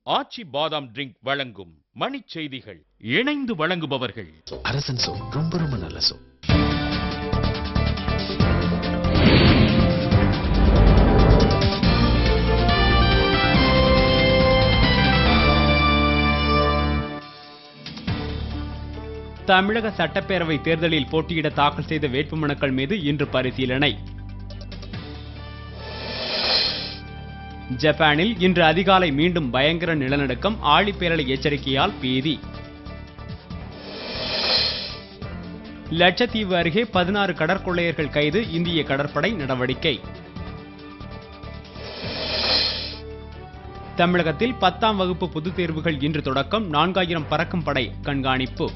ஆச்சி பாதாம் ட்ரிங்க் வழங்கும் மணிச் செய்திகள். இணைந்து வழங்குபவர்கள் அரசன் சோ. ரொம்ப ரொம்ப நல்ல சோ. தமிழக சட்டப்பேரவை தேர்தலில் போட்டியிட தாக்கல் செய்த வேட்புமனுக்கள் மீது இன்று பரிசீலனை. ஜப்பானில் இன்று அதிகாலை மீண்டும் பயங்கர நிலநடுக்கம், ஆழிப்பேரலை எச்சரிக்கையால் பீதி. லட்சத்தீவு அருகே 16 கடற்கொள்ளையர்கள் கைது, இந்திய கடற்படை நடவடிக்கை. தமிழகத்தில் 10ஆம் வகுப்பு பொதுத் தேர்வுகள் இன்று தொடக்கம், 4000 பறக்கும் படை கண்காணிப்பு.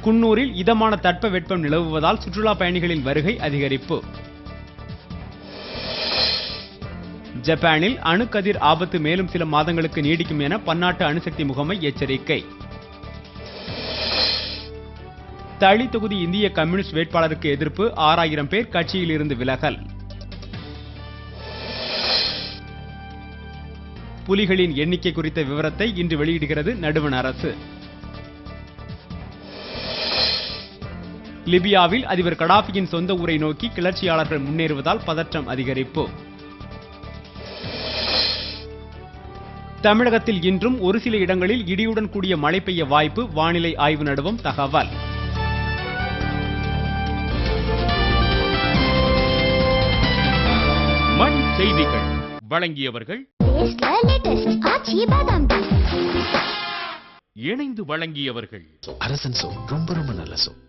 குன்னூரில் இதமான தட்பவெப்பம் நிலவுவதால் சுற்றுலா பயணிகளின் வருகை அதிகரிப்பு. ஜப்பானில் அணுக்கதிர் ஆபத்து மேலும் சில மாதங்களுக்கு நீடிக்கும் என பன்னாட்டு அணுசக்தி முகமை எச்சரிக்கை. தளி தொகுதி இந்திய கம்யூனிஸ்ட் வேட்பாளருக்கு எதிர்ப்பு, 6000 பேர் கட்சியில் இருந்து விலகல். புலிகளின் எண்ணிக்கை குறித்த விவரத்தை இன்று வெளியிடுகிறது நடுவண் அரசு. லிபியாவில் அதிபர் கடாபியின் சொந்த ஊரை நோக்கி கிளர்ச்சியாளர்கள் முன்னேறுவதால் பதற்றம் அதிகரிப்பு. தமிழகத்தில் இன்றும் ஒரு சில இடங்களில் இடியுடன் கூடிய மழை பெய்ய வாய்ப்பு, வானிலை ஆய்வு நடுவம் தகவல். மணிச் செய்திகள் வழங்கியவர்கள் இணைந்து வழங்கியவர்கள் அரசன் சோ. ரொம்ப ரொம்ப நல்ல சோ.